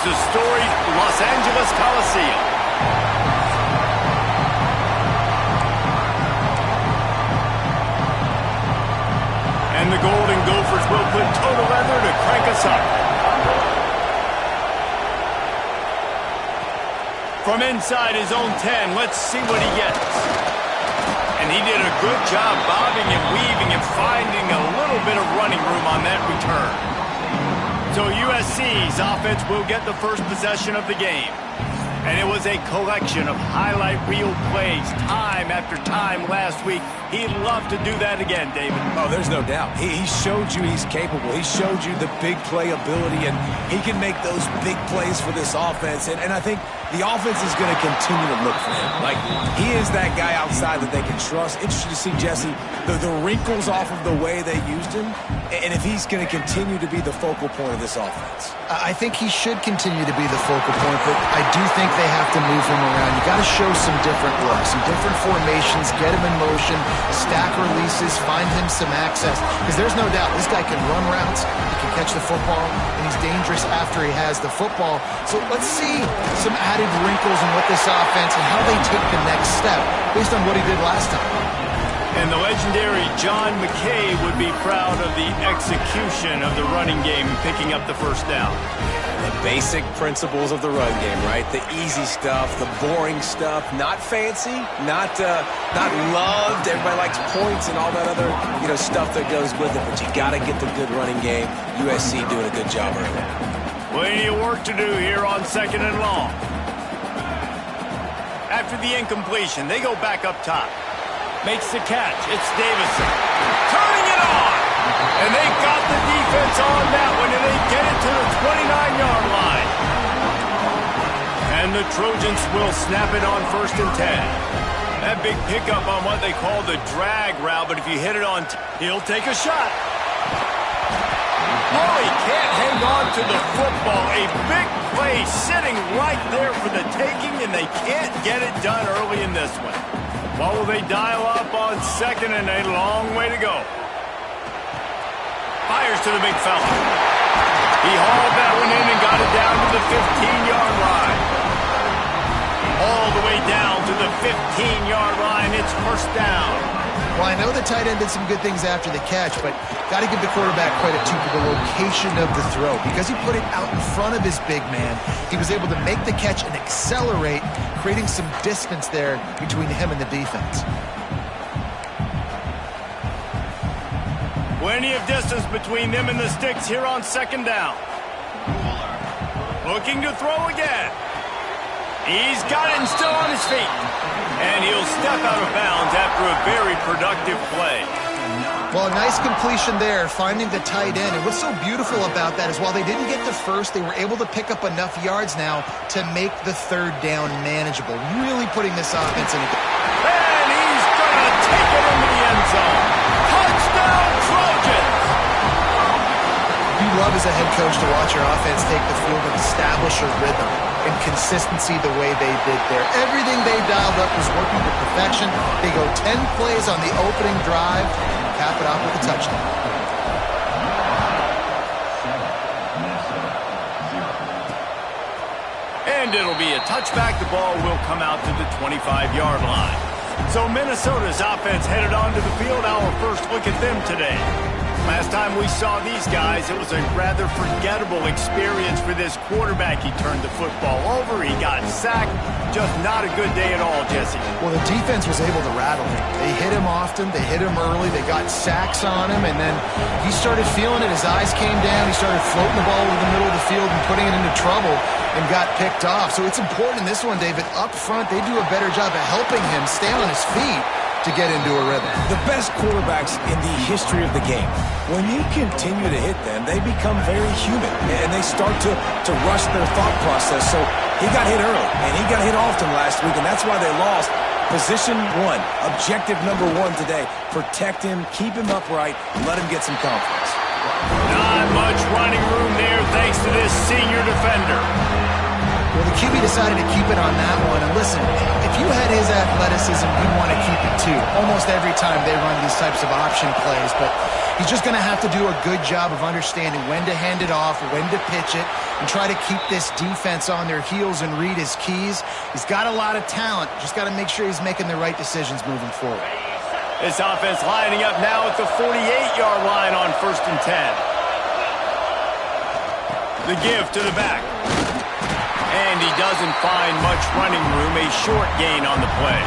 the storied Los Angeles Coliseum. And the Golden Gophers will put total leather to crank us up. From inside his own 10, let's see what he gets. And he did a good job bobbing and weaving and finding a little bit of running room on that return. So USC's offense will get the first possession of the game. And it was a collection of highlight reel plays time after time last week. He'd love to do that again, David. Oh, there's no doubt. He showed you he's capable. He showed you the big play ability, and he can make those big plays for this offense. And I think the offense is going to continue to look for him. Like, he is that guy outside that they can trust. Interesting to see, Jesse, the wrinkles off of the way they used him, and if he's going to continue to be the focal point of this offense. I think he should continue to be the focal point, but I do think they have to move him around. You got to show some different looks, some different formations, get him in motion, stack releases, find him some access. Because there's no doubt this guy can run routes, he can catch the football, and he's dangerous after he has the football. So let's see some added wrinkles in what this offense and how they take the next step based on what he did last time. And the legendary John McKay would be proud of the execution of the running game, picking up the first down. The basic principles of the run game, right? The easy stuff, the boring stuff, not fancy, not loved. Everybody likes points and all that other, stuff that goes with it. But you got to get the good running game. USC doing a good job early. Plenty of work to do here on 2nd and long. After the incompletion, they go back up top. Makes the catch. It's Davison. Turning it on. And they got the defense on that one, and they get it to the 29-yard line. And the Trojans will snap it on 1st and 10. That big pickup on what they call the drag route, but if you hit it on, he'll take a shot. Oh, he can't hang on to the football. A big play sitting right there for the taking, and they can't get it done early in this one. What will they dial up on 2nd and a long way to go? Fires to the big fella. He hauled that one in and got it down to the 15-yard line. All the way down to the 15-yard line. It's 1st down. Well, I know the tight end did some good things after the catch, but got to give the quarterback credit, too, for the location of the throw. Because he put it out in front of his big man, he was able to make the catch and accelerate, creating some distance there between him and the defense. Plenty of distance between them and the sticks here on 2nd down. Looking to throw again. He's got it and still on his feet. And he'll step out of bounds after a very productive play. Well, a nice completion there, finding the tight end. And what's so beautiful about that is while they didn't get the first, they were able to pick up enough yards now to make the 3rd down manageable. Really putting this offense in a... And he's going to take it into the end zone. Touchdown, Trojans! You love as a head coach to watch your offense take the field and establish a rhythm and consistency the way they did there. Everything they dialed up was working to perfection. They go 10 plays on the opening drive, cap it off with a touchdown. And it'll be a touchback. The ball will come out to the 25-yard line. So Minnesota's offense headed onto the field. Our first look at them today. Last time we saw these guys, it was a rather forgettable experience for this quarterback. He turned the football over, he got sacked. Just not a good day at all, Jesse. Well, the defense was able to rattle him. They hit him often, they hit him early, they got sacks on him, and then he started feeling it. His eyes came down, he started floating the ball over the middle of the field and putting it into trouble and got picked off. So it's important in this one, David. Up front, they do a better job of helping him stay on his feet to get into a rhythm. The best quarterbacks in the history of the game, when you continue to hit them, they become very human, and they start to rush their thought process. So he got hit early, and he got hit often last week, and that's why they lost. Position 1, objective number 1 today. Protect him, keep him upright, let him get some confidence. Not much running room there thanks to this senior defender. Well, the QB decided to keep it on that one. And listen, if you had his athleticism, you'd want to keep it too. Almost every time they run these types of option plays. But he's just going to have to do a good job of understanding when to hand it off, when to pitch it, and try to keep this defense on their heels and read his keys. He's got a lot of talent. Just got to make sure he's making the right decisions moving forward. This offense lining up now at the 48-yard line on 1st and 10. The give to the back. And he doesn't find much running room, a short gain on the play.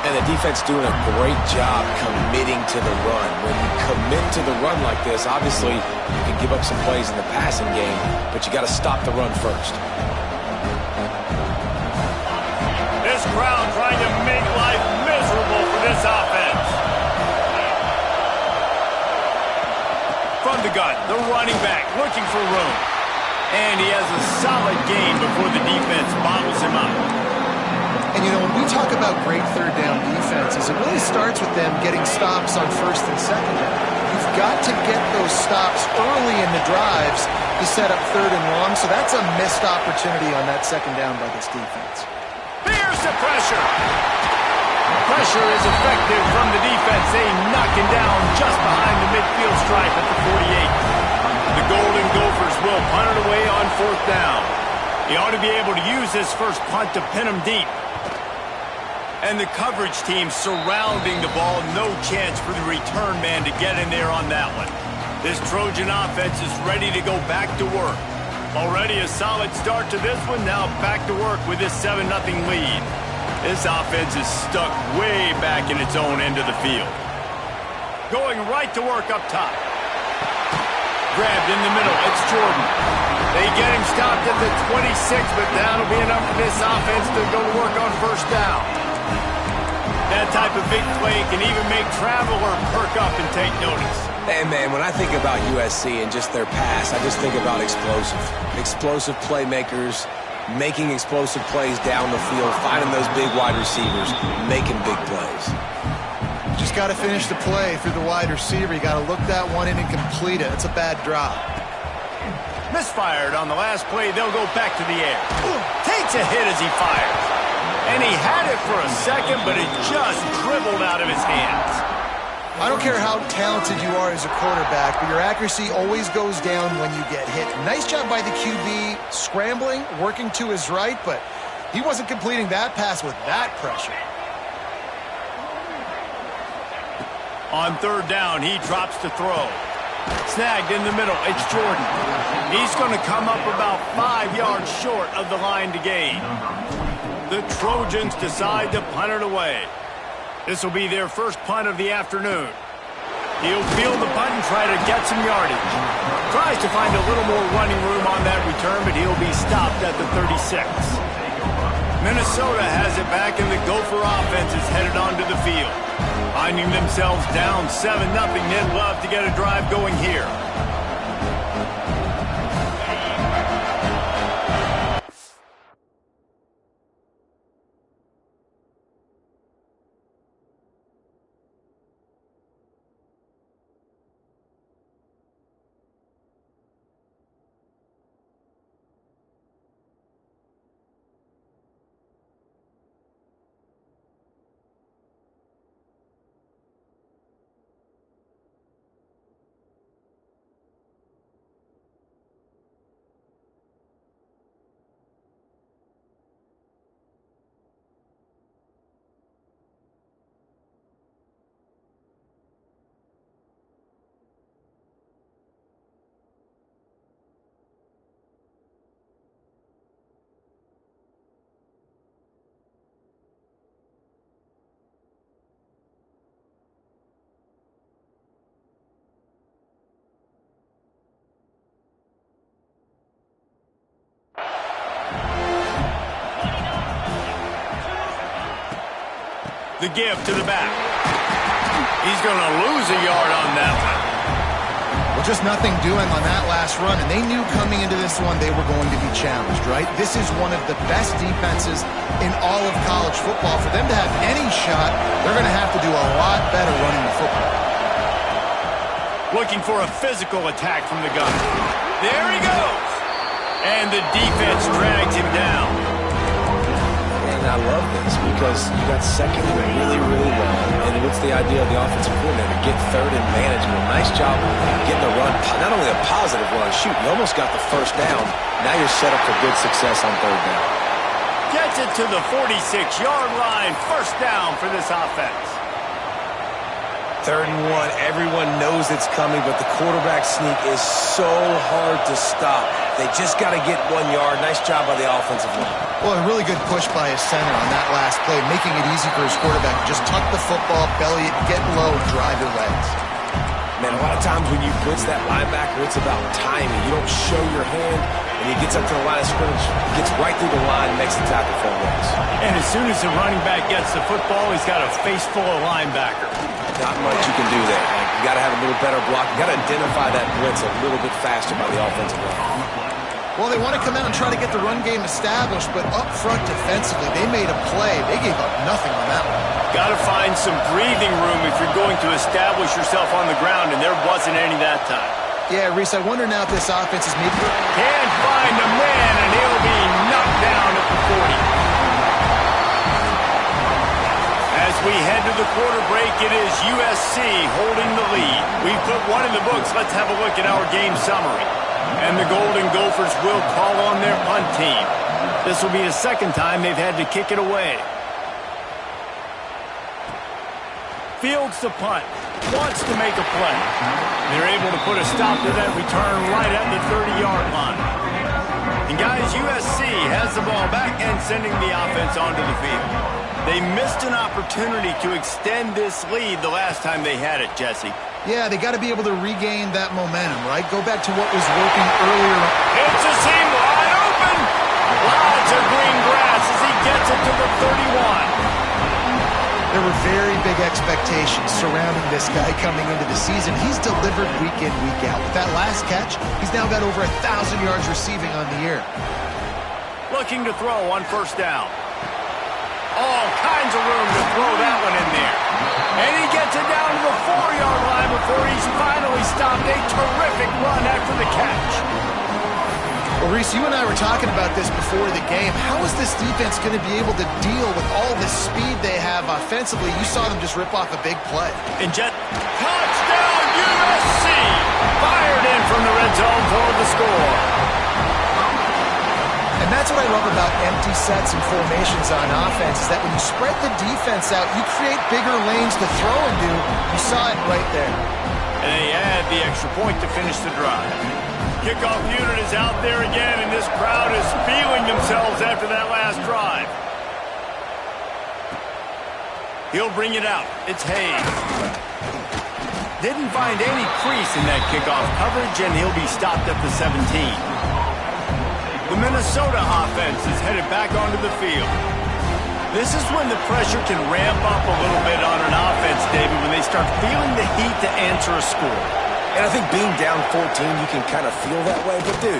And the defense doing a great job committing to the run. When you commit to the run like this, obviously you can give up some plays in the passing game, but you got to stop the run first. This crowd trying to make life miserable for this offense. From the gun, the running back looking for room. And he has a solid gain before the defense bottles him up. And, you know, when we talk about great third down defenses, it really starts with them getting stops on 1st and 2nd down. You've got to get those stops early in the drives to set up 3rd and long, so that's a missed opportunity on that 2nd down by this defense. Here's the pressure. Pressure is effective from the defense. They knock him down just behind the midfield stripe at the 48. The Golden Gophers will punt it away on 4th down. He ought to be able to use this first punt to pin him deep. And the coverage team surrounding the ball. No chance for the return man to get in there on that one. This Trojan offense is ready to go back to work. Already a solid start to this one. Now back to work with this 7-0 lead. This offense is stuck way back in its own end of the field. Going right to work up top. Grabbed in the middle. It's Jordan. They get him stopped at the 26, but that'll be enough for this offense to go to work on 1st down. That type of big play can even make Traveler perk up and take notice. And, man, when I think about USC and just their pass, I just think about explosive. Explosive playmakers, making explosive plays down the field, finding those big wide receivers, making big plays. Just got to finish the play through the wide receiver. You got to look that one in and complete it. It's a bad drop. Misfired on the last play. They'll go back to the air. Takes a hit as he fires. And he had it for a second, but it just dribbled out of his hands. I don't care how talented you are as a quarterback, but your accuracy always goes down when you get hit. Nice job by the QB scrambling, working to his right, but he wasn't completing that pass with that pressure. On 3rd down, he drops to throw. Snagged in the middle. It's Jordan. He's going to come up about 5 yards short of the line to gain. The Trojans decide to punt it away. This will be their first punt of the afternoon. He'll field the punt and try to get some yardage. Tries to find a little more running room on that return, but he'll be stopped at the 36. Minnesota has it back, and the Gopher offense is headed onto the field. Finding themselves down 7-0, they'd love to get a drive going here. The give to the back. He's going to lose a yard on that one. Well, just nothing doing on that last run, and they knew coming into this one they were going to be challenged, right? This is one of the best defenses in all of college football. For them to have any shot, they're going to have to do a lot better running the football. Looking for a physical attack from the gun. There he goes. And the defense drags him down. And I love this because you got second really, really long. And what's the idea of the offensive coordinator? Get third and manageable. Nice job getting the run. Not only a positive run, shoot, you almost got the first down. Now you're set up for good success on third down. Gets it to the 46-yard line. First down for this offense. 3rd and 1. Everyone knows it's coming, but the quarterback sneak is so hard to stop. They just got to get 1 yard. Nice job by the offensive line. Well, a really good push by his center on that last play, making it easy for his quarterback to just tuck the football, belly it, get low, and drive your legs. Man, a lot of times when you blitz that linebacker, it's about timing. You don't show your hand, and he gets up to the line of scrimmage, gets right through the line, makes the tackle for a loss. And as soon as the running back gets the football, he's got a face full of linebacker. Not much you can do there. Like, you got to have a little better block. You got to identify that blitz a little bit faster by the offensive line. Well, they want to come out and try to get the run game established, but up front defensively, they made a play. They gave up nothing on that one. Got to find some breathing room if you're going to establish yourself on the ground, and there wasn't any that time. Yeah, Reese, I wonder now if this offense is maybe... Can't find a man, and he'll be knocked down at the 40. As we head to the quarter break, it is USC holding the lead. We've put one in the books. Let's have a look at our game summary. And the Golden Gophers will call on their punt team. This will be the second time they've had to kick it away. Fields the punt. Wants to make a play. They're able to put a stop to that return right at the 30-yard line. And guys, USC has the ball back and sending the offense onto the field. They missed an opportunity to extend this lead the last time they had it, Jesse. Yeah, they got to be able to regain that momentum, right? Go back to what was working earlier. It's a seam wide open. Lots of green grass as he gets it to the 31. There were very big expectations surrounding this guy coming into the season. He's delivered week in, week out. With that last catch, he's now got over 1,000 yards receiving on the year. Looking to throw on first down. All kinds of room to throw that one in there. And he gets it down to the 4-yard line before he's finally stopped. A terrific run after the catch. Well, Reese, you and I were talking about this before the game. How is this defense going to be able to deal with all the speed they have offensively? You saw them just rip off a big play. And touchdown USC! Fired in from the red zone for the score. And that's what I love about empty sets and formations on offense, is that when you spread the defense out, you create bigger lanes to throw into. You saw it right there. And they add the extra point to finish the drive. Kickoff unit is out there again, and this crowd is feeling themselves after that last drive. He'll bring it out. It's Hayes. Didn't find any crease in that kickoff coverage, and he'll be stopped at the 17. The Minnesota offense is headed back onto the field. This is when the pressure can ramp up a little bit on an offense, David, when they start feeling the heat to answer a score. And I think being down 14, you can kind of feel that way. But, dude,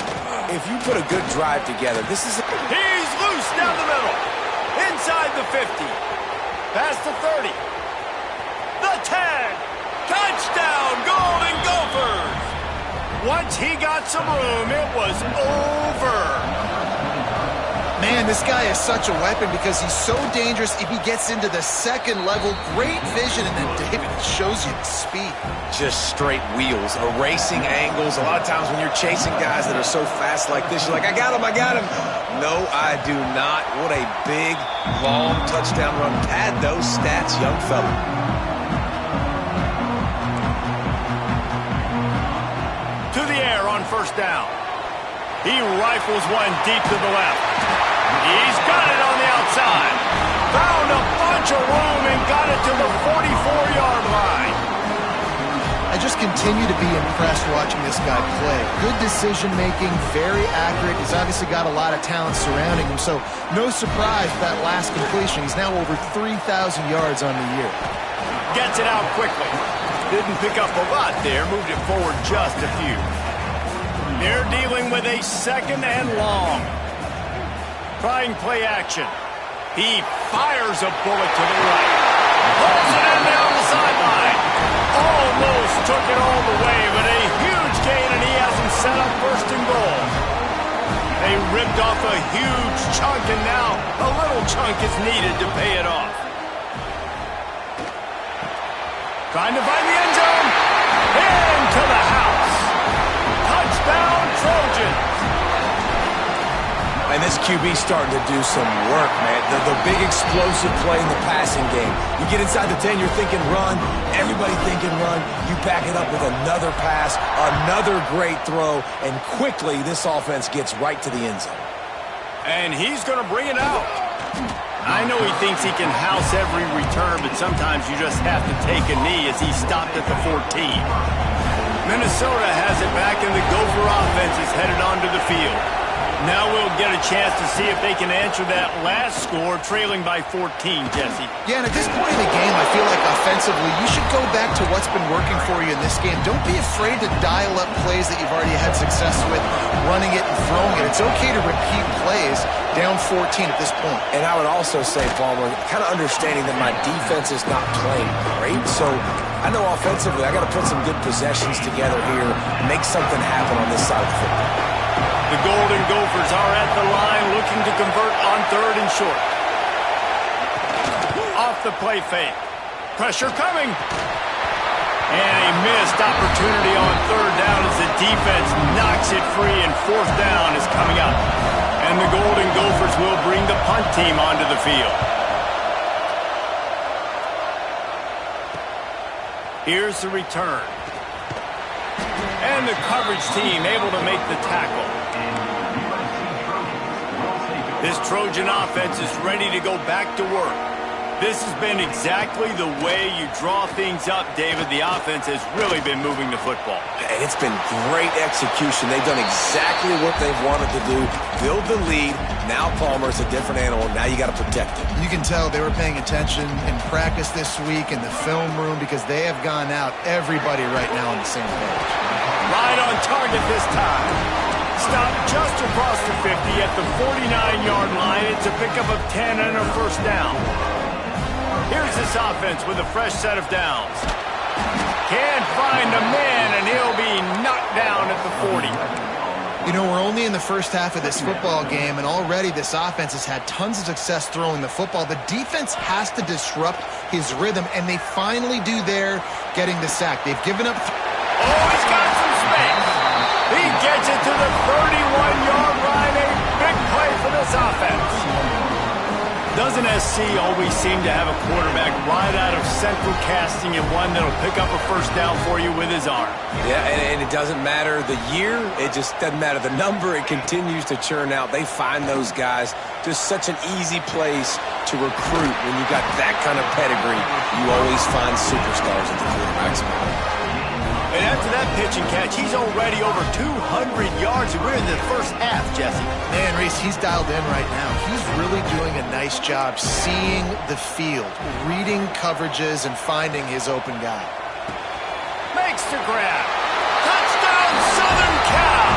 if you put a good drive together, this is... He's loose down the middle. Inside the 50. Past the 30. The 10. Touchdown, Golden Gophers. Once he got some room, it was over. Man, this guy is such a weapon because he's so dangerous if he gets into the second level. Great vision, and then, David, it shows you the speed. Just straight wheels, erasing angles. A lot of times when you're chasing guys that are so fast like this, you're like, I got him, I got him. No, I do not. What a big, long touchdown run. Pad those stats, young fella. To the air on first down. He rifles one deep to the left. He's got it on the outside. Found a bunch of room and got it to the 44-yard line. I just continue to be impressed watching this guy play. Good decision-making, very accurate. He's obviously got a lot of talent surrounding him, so no surprise with that last completion. He's now over 3,000 yards on the year. Gets it out quickly. Didn't pick up a lot there. Moved it forward just a few. They're dealing with a second and long. Trying play action. He fires a bullet to the right. Pulls it in down the sideline. Almost took it all the way, but a huge gain, and he has him set up first and goal. They ripped off a huge chunk, and now a little chunk is needed to pay it off. Trying to find the end zone. Into the house. Touchdown, Trojans. And this QB starting to do some work, man. The big explosive play in the passing game. You get inside the 10, you're thinking run. Everybody thinking run. You back it up with another pass, another great throw, and quickly this offense gets right to the end zone. And he's going to bring it out. I know he thinks he can house every return, but sometimes you just have to take a knee as he stopped at the 14. Minnesota has it back, and the Gopher offense is headed onto the field. Now we'll get a chance to see if they can answer that last score, trailing by 14, Jesse. Yeah, and at this point in the game, I feel like offensively, you should go back to what's been working for you in this game. Don't be afraid to dial up plays that you've already had success with, running it and throwing it. It's okay to repeat plays down 14 at this point. And I would also say, Palmer, kind of understanding that my defense is not playing great, so I know offensively I got to put some good possessions together here, make something happen on this side of the football. The Golden Gophers are at the line looking to convert on 3rd and short. Off the play fake. Pressure coming. And a missed opportunity on 3rd down as the defense knocks it free, and 4th down is coming up. And the Golden Gophers will bring the punt team onto the field. Here's the return. And the coverage team able to make the tackle. This Trojan offense is ready to go back to work. This has been exactly the way you draw things up, David. The offense has really been moving the football. And it's been great execution. They've done exactly what they've wanted to do. Build the lead. Now Palmer's a different animal. Now you got to protect him. You can tell they were paying attention in practice this week in the film room because they have gone out, everybody right now on the same page. Right on target this time. Stop just across the 50 at the 49-yard line. It's a pickup of 10 and a 1st down. Here's this offense with a fresh set of downs. Can't find a man, and he'll be knocked down at the 40. You know, we're only in the first half of this football game, and already this offense has had tons of success throwing the football. The defense has to disrupt his rhythm, and they finally do there, getting the sack. They've given up... Oh, he's got some space. He gets it to the 31-yard line. A big play for this offense. Doesn't SC always seem to have a quarterback right out of central casting, and one that'll pick up a 1st down for you with his arm? Yeah, and it doesn't matter the year. It just doesn't matter the number. It continues to churn out. They find those guys just such an easy place to recruit. When you got that kind of pedigree, you always find superstars at the quarterback spot. And after that pitch and catch, he's already over 200 yards, and we're in the first half, Jesse. Man, Reese, he's dialed in right now. He's really doing a nice job seeing the field, reading coverages, and finding his open guy. Makes the grab. Touchdown, Southern Cal!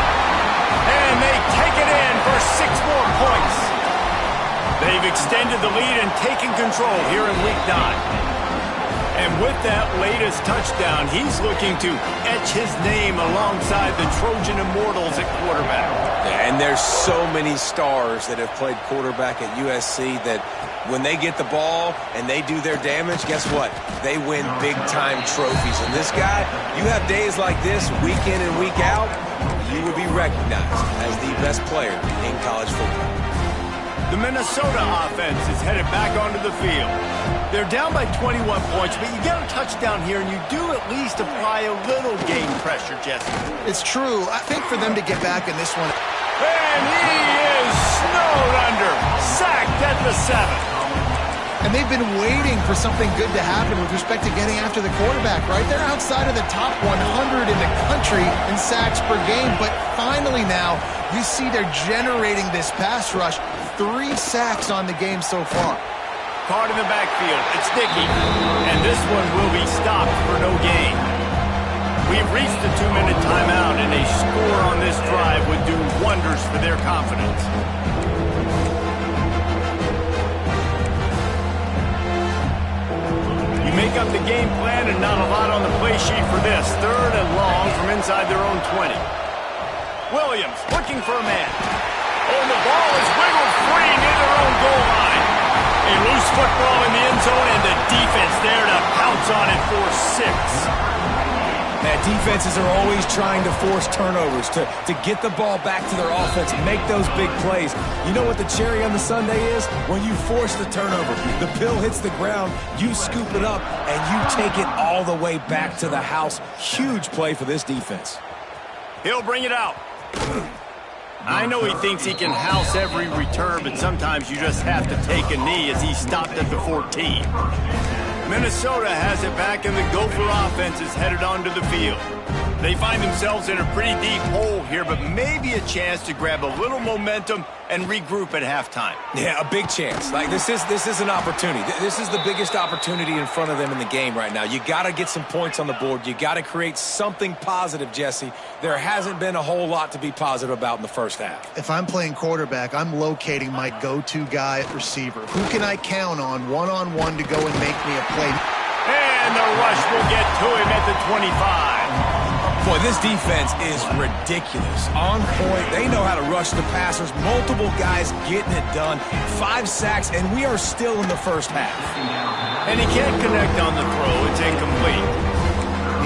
And they take it in for 6 more points. They've extended the lead and taken control here in Week 9. And with that latest touchdown, he's looking to etch his name alongside the Trojan Immortals at quarterback. And there's so many stars that have played quarterback at USC that when they get the ball and they do their damage, guess what? They win big-time trophies. And this guy, you have days like this, week in and week out, you will be recognized as the best player in college football. The Minnesota offense is headed back onto the field. They're down by 21 points, but you get a touchdown here, and you do at least apply a little game pressure, Jesse. It's true. I think for them to get back in this one... And he is snowed under, sacked at the 7th. And they've been waiting for something good to happen with respect to getting after the quarterback, right? They're outside of the top 100 in the country in sacks per game, but finally now you see they're generating this pass rush. 3 sacks on the game so far. Caught in the backfield. It's Dickey. And this one will be stopped for no gain. We've reached the 2-minute timeout, and a score on this drive would do wonders for their confidence. You make up the game plan, and not a lot on the play sheet for this. 3rd and long from inside their own 20. Williams looking for a man. Oh, and the ball is wiggled free near their own goal line. A loose football in the end zone, and the defense there to pounce on it for 6. Man, defenses are always trying to force turnovers, to get the ball back to their offense and make those big plays. You know what the cherry on the sundae is? When you force the turnover, the pill hits the ground, you scoop it up, and you take it all the way back to the house. Huge play for this defense. He'll bring it out. I know he thinks he can house every return, but sometimes you just have to take a knee as he stopped at the 14. Minnesota has it back, and the Gopher offense is headed onto the field. They find themselves in a pretty deep hole here, but maybe a chance to grab a little momentum and regroup at halftime. Yeah, a big chance. Like this is an opportunity. This is the biggest opportunity in front of them in the game right now. You got to get some points on the board. You got to create something positive, Jesse. There hasn't been a whole lot to be positive about in the first half. If I'm playing quarterback, I'm locating my go-to guy at receiver. Who can I count on one-on-one to go and make me a play? And the rush will get to him at the 25. Boy, this defense is ridiculous. On point. They know how to rush the passers. Multiple guys getting it done. 5 sacks, and we are still in the first half. And he can't connect on the throw. It's incomplete.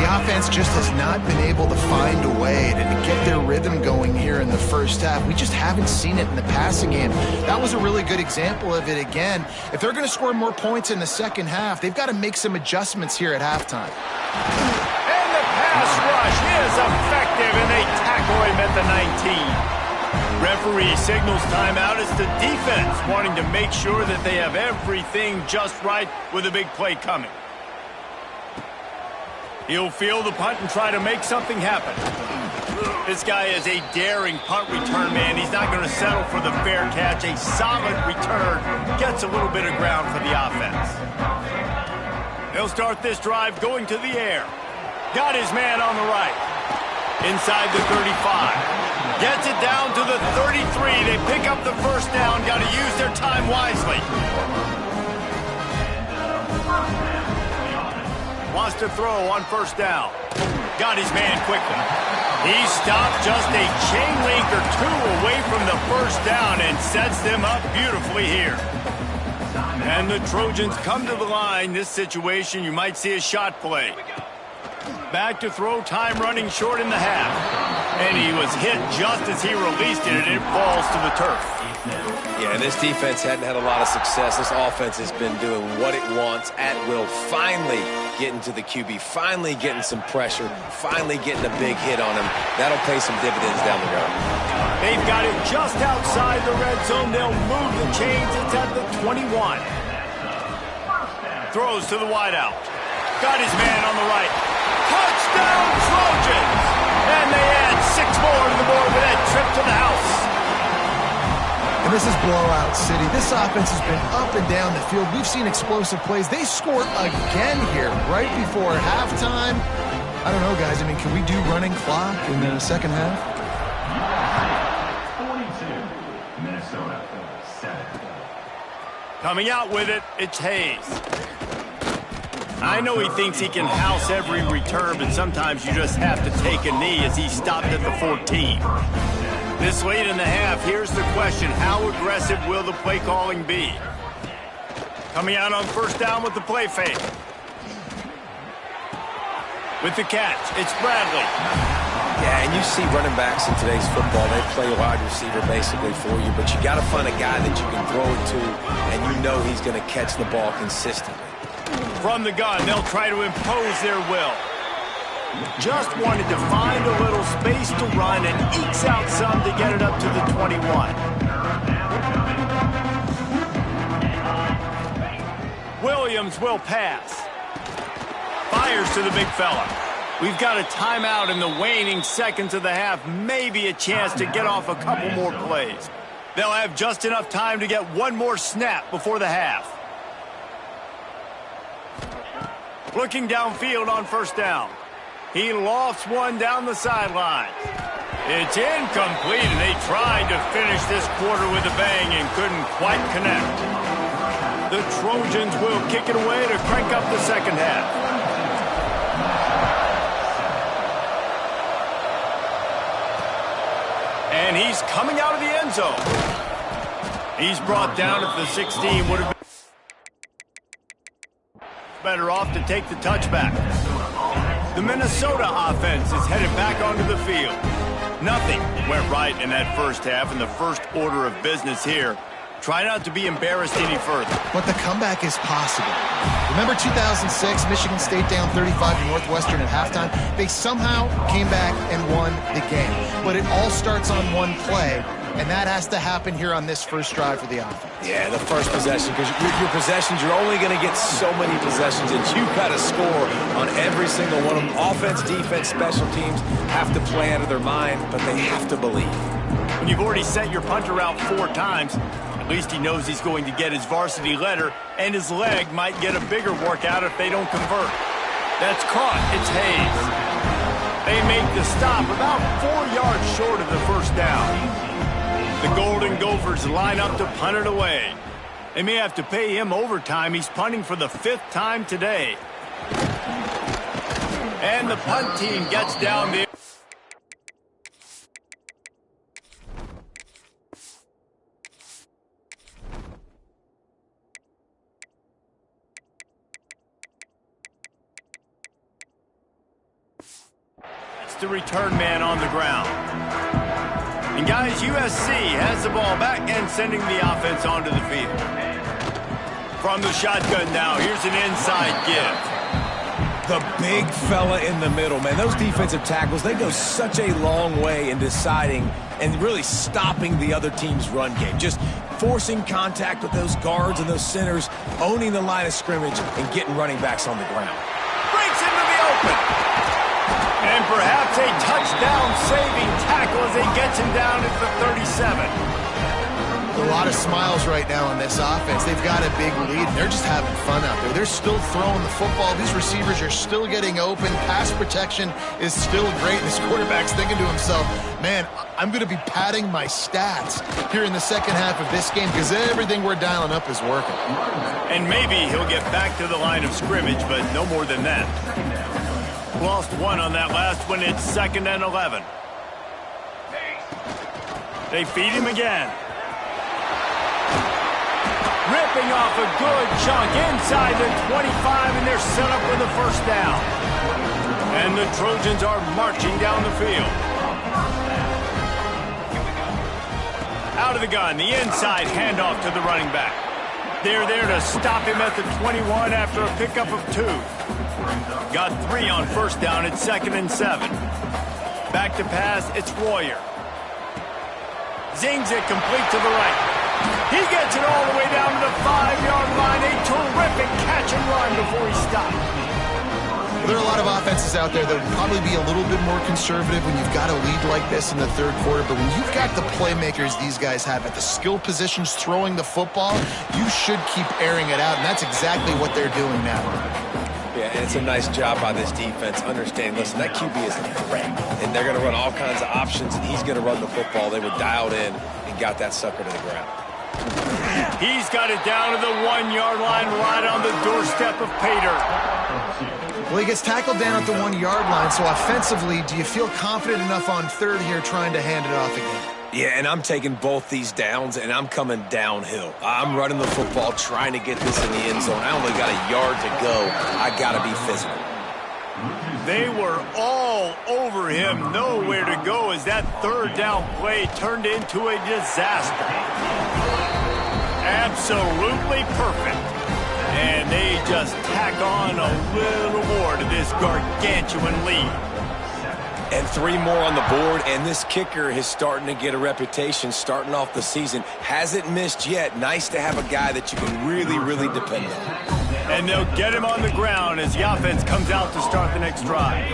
The offense just has not been able to find a way to get their rhythm going here in the first half. We just haven't seen it in the passing game. That was a really good example of it again. If they're going to score more points in the second half, they've got to make some adjustments here at halftime. And the pass rush is effective, and they tackle him at the 19. Referee signals timeout. It's the defense wanting to make sure that they have everything just right with a big play coming. He'll field the punt and try to make something happen. This guy is a daring punt return man. He's not going to settle for the fair catch. A solid return gets a little bit of ground for the offense. He'll start this drive going to the air. Got his man on the right. Inside the 35. Gets it down to the 33. They pick up the first down. Got to use their time wisely. Wants to throw on first down. Got his man quickly. He stopped just a chain link or two away from the first down and sets them up beautifully here. And the Trojans come to the line. This situation, you might see a shot play. Back to throw, time running short in the half. And he was hit just as he released it, and it falls to the turf. Yeah, and this defense hadn't had a lot of success. This offense has been doing what it wants at will. Finally getting to the QB, finally getting some pressure, finally getting a big hit on him. That'll pay some dividends down the road. They've got it just outside the red zone. They'll move the chains. It's at the 21. Throws to the wideout. Got his man on the right. Touchdown, Trojans! And they add 6 more to the board with that trip to the house. And this is blowout city. This offense has been up and down the field. We've seen explosive plays. They scored again here right before halftime. I don't know, guys. I mean, can we do running clock in the second half? 42, Minnesota, 7. Coming out with it, it's Hayes. I know he thinks he can house every return, but sometimes you just have to take a knee as he stopped at the 14. This late in the half, here's the question. How aggressive will the play calling be? Coming out on first down with the play fake. With the catch, it's Bradley. Yeah, and you see running backs in today's football, they play a wide receiver basically for you, but you got to find a guy that you can throw it to, and you know he's going to catch the ball consistently. From the gun, they'll try to impose their will. Just wanted to find a little space to run and ekes out some to get it up to the 21. Williams will pass. Fires to the big fella. We've got a timeout in the waning seconds of the half. Maybe a chance to get off a couple more plays. They'll have just enough time to get one more snap before the half. Looking downfield on first down. He lofts one down the sideline. It's incomplete, and they tried to finish this quarter with a bang and couldn't quite connect. The Trojans will kick it away to crank up the second half. And he's coming out of the end zone. He's brought down at the 16. Would have been better off to take the touchback. The Minnesota offense is headed back onto the field. Nothing went right in that first half, and the first order of business here. Try not to be embarrassed any further. But the comeback is possible. Remember 2006, Michigan State down 35 to Northwestern at halftime? They somehow came back and won the game. But it all starts on one play, and that has to happen here on this first drive for the offense. Yeah, the first possession, because your possessions, you're only going to get so many possessions, and you've got to score on every single one of them. Offense, defense, special teams have to play out of their mind, but they have to believe. When you've already sent your punter out 4 times, at least he knows he's going to get his varsity letter, and his leg might get a bigger workout if they don't convert. That's caught. It's Hayes. They make the stop about 4 yards short of the first down. The Golden Gophers line up to punt it away. They may have to pay him overtime. He's punting for the 5th time today. And the punt team gets down there. The return man on the ground. And guys, USC has the ball back and sending the offense onto the field. From the shotgun now, here's an inside give. The big fella in the middle, man. Those defensive tackles, they go such a long way in deciding and really stopping the other team's run game. Just forcing contact with those guards and those centers, owning the line of scrimmage, and getting running backs on the ground. Breaks into the open. And perhaps a touchdown-saving tackle as he gets him down at the 37. A lot of smiles right now on this offense. They've got a big lead. They're just having fun out there. They're still throwing the football. These receivers are still getting open. Pass protection is still great. This quarterback's thinking to himself, man, I'm going to be padding my stats here in the second half of this game because everything we're dialing up is working. And maybe he'll get back to the line of scrimmage, but no more than that. Lost one on that last one. It's 2nd and 11. They feed him again. Ripping off a good chunk inside the 25, and they're set up for the first down. And the Trojans are marching down the field. Out of the gun, the inside handoff to the running back. They're there to stop him at the 21 after a pickup of 2. Got 3 on first down. It's 2nd and 7. Back to pass. It's Royer. Zings it complete to the right. He gets it all the way down to the 5-yard line. A terrific catch and run before he stopped. There are a lot of offenses out there that would probably be a little bit more conservative when you've got a lead like this in the third quarter. But when you've got the playmakers these guys have at the skill positions throwing the football, you should keep airing it out. And that's exactly what they're doing now. Yeah, and it's a nice job by this defense understanding, listen, that QB is a threat, and they're going to run all kinds of options, and he's going to run the football. They were dialed in and got that sucker to the ground. He's got it down to the 1-yard line right on the doorstep of Pater. Well, he gets tackled down at the 1-yard line, so offensively, do you feel confident enough on third here trying to hand it off again? Yeah, and I'm taking both these downs, and I'm coming downhill. I'm running the football, trying to get this in the end zone. I only got a yard to go. I got to be physical. They were all over him, nowhere to go as that third down play turned into a disaster. Absolutely perfect. And they just tack on a little more to this gargantuan lead. And 3 more on the board, and this kicker is starting to get a reputation starting off the season. Hasn't missed yet. Nice to have a guy that you can really, really depend on. And they'll get him on the ground as the offense comes out to start the next drive.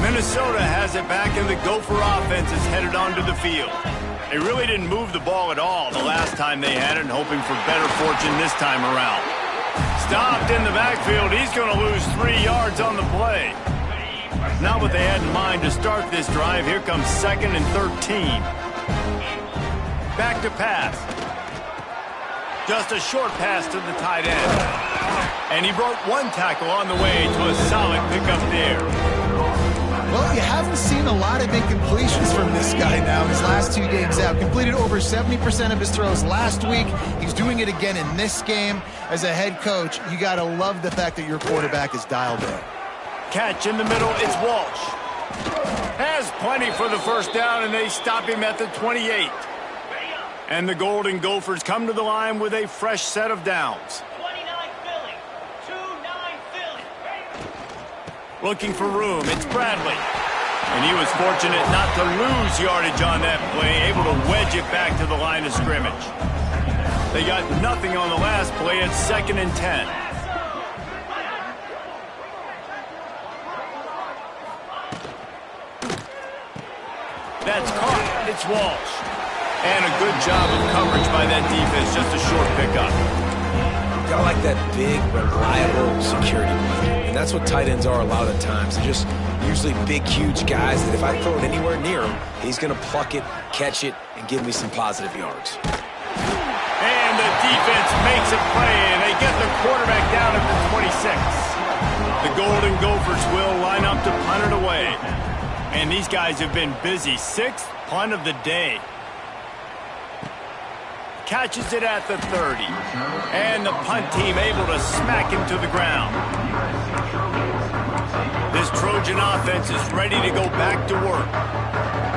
Minnesota has it back, and the Gopher offense is headed onto the field. They really didn't move the ball at all the last time they had it, and hoping for better fortune this time around. Stopped in the backfield. He's going to lose 3 yards on the play. Not what they had in mind to start this drive. Here comes 2nd and 13. Back to pass. Just a short pass to the tight end. And he broke 1 tackle on the way to a solid pickup there. Well, you haven't seen a lot of incompletions from this guy now his last 2 games out. Completed over 70% of his throws last week. He's doing it again in this game. As a head coach, you got to love the fact that your quarterback is dialed in. Catch in the middle, it's Walsh. Has plenty for the first down, and they stop him at the 28. And the Golden Gophers come to the line with a fresh set of downs. 29 Philly. 2-9 Philly. Looking for room, it's Bradley. And he was fortunate not to lose yardage on that play, able to wedge it back to the line of scrimmage. They got nothing on the last play. It's 2nd and 10. That's caught. It's Walsh. And a good job of coverage by that defense. Just a short pickup. I like that big, reliable security blanket. And that's what tight ends are a lot of the times. They're just usually big, huge guys that if I throw it anywhere near him, he's going to pluck it, catch it, and give me some positive yards. And the defense makes a play, and they get the quarterback down at the 26. The Golden Gophers will line up to punt it away. And these guys have been busy. 6th punt of the day. Catches it at the 30. And the punt team able to smack him to the ground. This Trojan offense is ready to go back to work.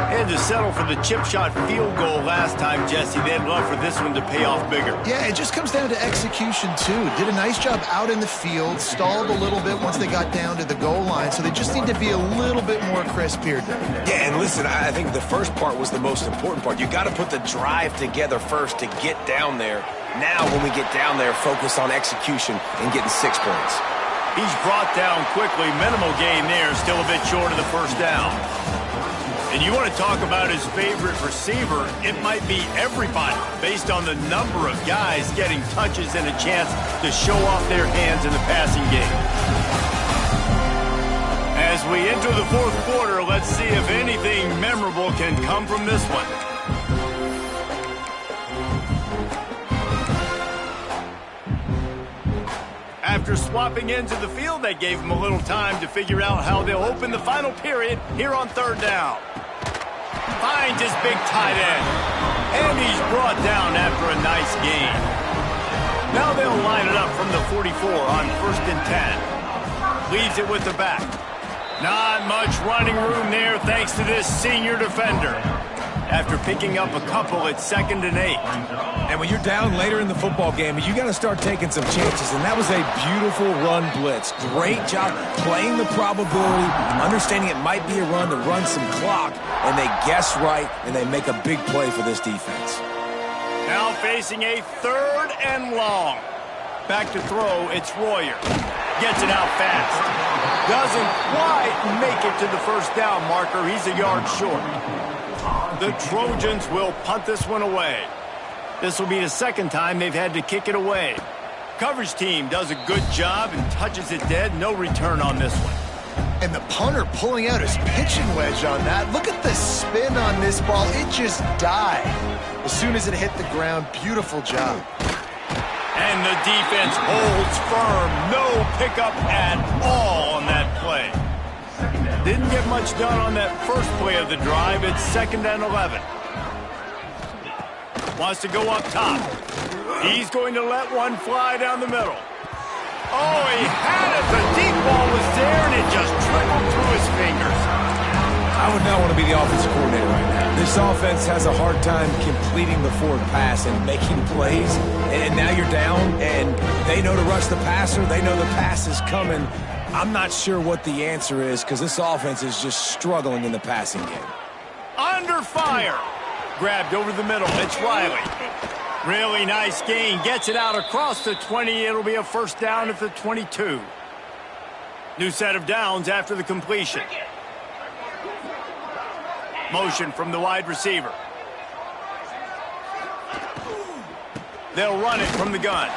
They had to settle for the chip shot field goal last time, Jesse. They'd love for this one to pay off bigger. Yeah, it just comes down to execution, too. Did a nice job out in the field, stalled a little bit once they got down to the goal line, so they just need to be a little bit more crisp here. Yeah, and listen, I think the first part was the most important part. You got to put the drive together first to get down there. Now, when we get down there, focus on execution and getting 6 points. He's brought down quickly. Minimal gain there, still a bit short of the first down. And you want to talk about his favorite receiver, it might be everybody based on the number of guys getting touches and a chance to show off their hands in the passing game. As we enter the 4th quarter, let's see if anything memorable can come from this one. After swapping ends of the field, they gave him a little time to figure out how they'll open the final period here on 3rd down. Finds his big tight end. And he's brought down after a nice gain. Now they'll line it up from the 44 on 1st and 10. Leaves it with the back. Not much running room there thanks to this senior defender. After picking up a couple, it's 2nd and 8. And when you're down later in the football game, you got to start taking some chances. And that was a beautiful run blitz. Great job playing the probability, understanding it might be a run to run some clock. And they guess right, and they make a big play for this defense. Now facing a 3rd and long. Back to throw, it's Royer. Gets it out fast. Doesn't quite make it to the first down marker. He's a yard short. The Trojans will punt this one away. This will be the 2nd time they've had to kick it away. Coverage team does a good job and touches it dead. No return on this one. And the punter pulling out his pitching wedge on that. Look at the spin on this ball. It just died. As soon as it hit the ground, beautiful job. And the defense holds firm. No pickup at all on that play. Didn't get much done on that first play of the drive. It's 2nd and 11. Wants to go up top. He's going to let one fly down the middle. Oh, he had it. The deep ball was there, and it just trickled through his fingers. I would not want to be the offensive coordinator right now. This offense has a hard time completing the forward pass and making plays. And now you're down, and they know to rush the passer. They know the pass is coming. I'm not sure what the answer is because this offense is just struggling in the passing game. Under fire. Grabbed over the middle. It's Riley. Really nice gain. Gets it out across the 20. It'll be a first down at the 22. New set of downs after the completion. Motion from the wide receiver. They'll run it from the gun.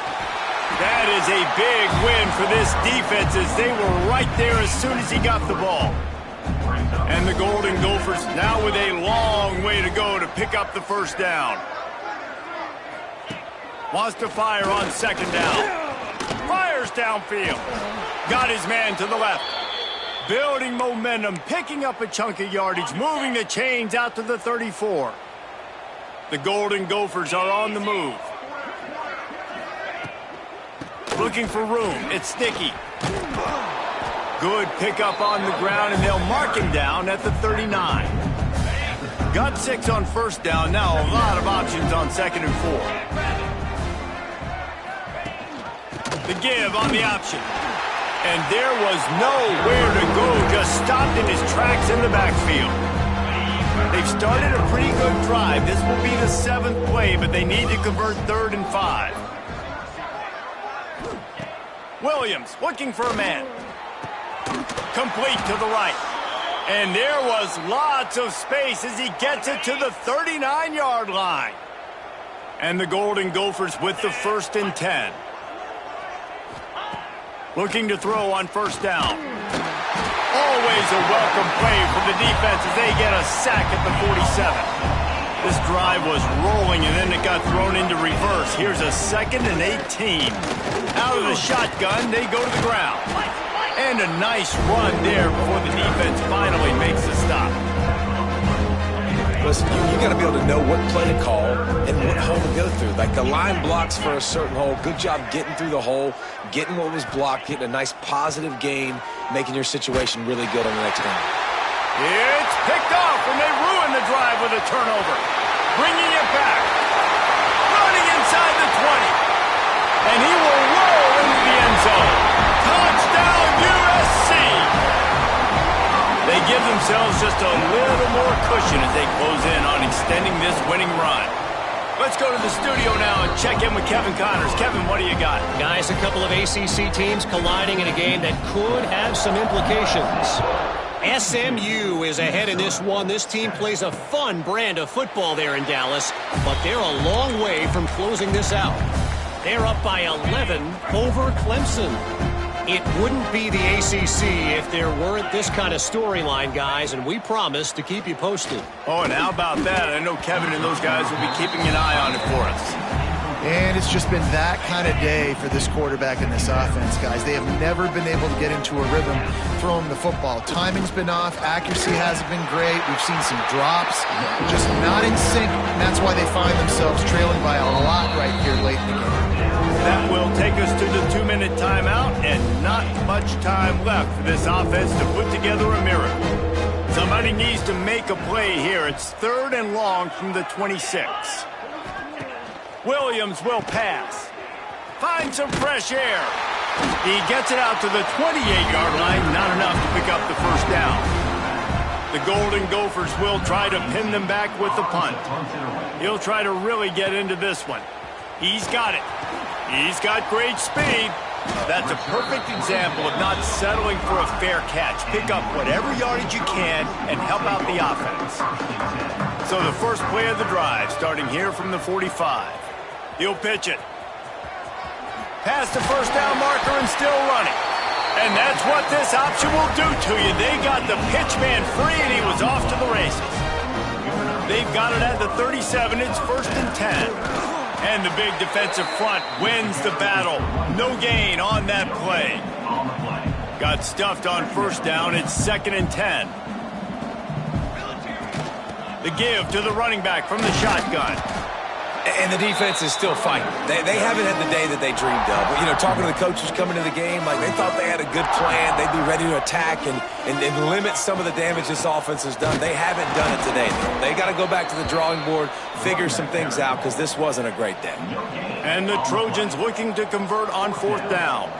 That is a big win for this defense as they were right there as soon as he got the ball. And the Golden Gophers now with a long way to go to pick up the first down. Wants to fire on 2nd down. Fires downfield. Got his man to the left. Building momentum, picking up a chunk of yardage, moving the chains out to the 34. The Golden Gophers are on the move. Looking for room. It's Sticky. Good pickup on the ground, and they'll mark him down at the 39. Got 6 on first down. Now a lot of options on 2nd and 4. The give on the option. And there was nowhere to go. Just stopped in his tracks in the backfield. They've started a pretty good drive. This will be the 7th play, but they need to convert 3rd and 5. Williams looking for a man. Complete to the right. And there was lots of space as he gets it to the 39-yard line. And the Golden Gophers with the 1st and 10. Looking to throw on first down. Always a welcome play for the defense as they get a sack at the 47. This drive was rolling and then it got thrown into reverse. Here's a 2nd and 18. Out of the shotgun, they go to the ground. And a nice run there before the defense finally makes the stop. Listen, you got to be able to know what play to call and what hole to go through. Like the line blocks for a certain hole. Good job getting through the hole, getting what was blocked, getting a nice positive gain, making your situation really good on the next down. It's picked off, and they ruin the drive with a turnover. Bringing it back. Running inside the 20. And he will roll into the end zone. Touchdown, USC! They give themselves just a little more cushion as they close in on extending this winning run. Let's go to the studio now and check in with Kevin Connors. Kevin, what do you got? Guys, a couple of ACC teams colliding in a game that could have some implications. SMU is ahead in this one. This team plays a fun brand of football there in Dallas, but they're a long way from closing this out. They're up by 11 over Clemson. It wouldn't be the ACC if there weren't this kind of storyline, guys, and we promise to keep you posted. Oh, and how about that? I know Kevin and those guys will be keeping an eye on it for us. And it's just been that kind of day for this quarterback and this offense, guys. They have never been able to get into a rhythm throwing the football. Timing's been off. Accuracy hasn't been great. We've seen some drops. Just not in sync, and that's why they find themselves trailing by a lot right here late in the game. That will take us to the 2-minute timeout, and not much time left for this offense to put together a miracle. Somebody needs to make a play here. It's 3rd and long from the 26. Williams will pass. Find some fresh air. He gets it out to the 28-yard line. Not enough to pick up the first down. The Golden Gophers will try to pin them back with the punt. He'll try to really get into this one. He's got it. He's got great speed. That's a perfect example of not settling for a fair catch. Pick up whatever yardage you can and help out the offense. So the first play of the drive, starting here from the 45. He'll pitch it. Past the first down marker and still running. And that's what this option will do to you. They got the pitch man free and he was off to the races. They've got it at the 37. It's 1st and 10. And the big defensive front wins the battle. No gain on that play. Got stuffed on first down. It's 2nd and 10. The give to the running back from the shotgun. And the defense is still fighting. They haven't had the day that they dreamed of. You know, talking to the coaches coming to the game, like they thought they had a good plan. They'd be ready to attack and limit some of the damage this offense has done. They haven't done it today. They got to go back to the drawing board, figure some things out, because this wasn't a great day. And the Trojans looking to convert on 4th down.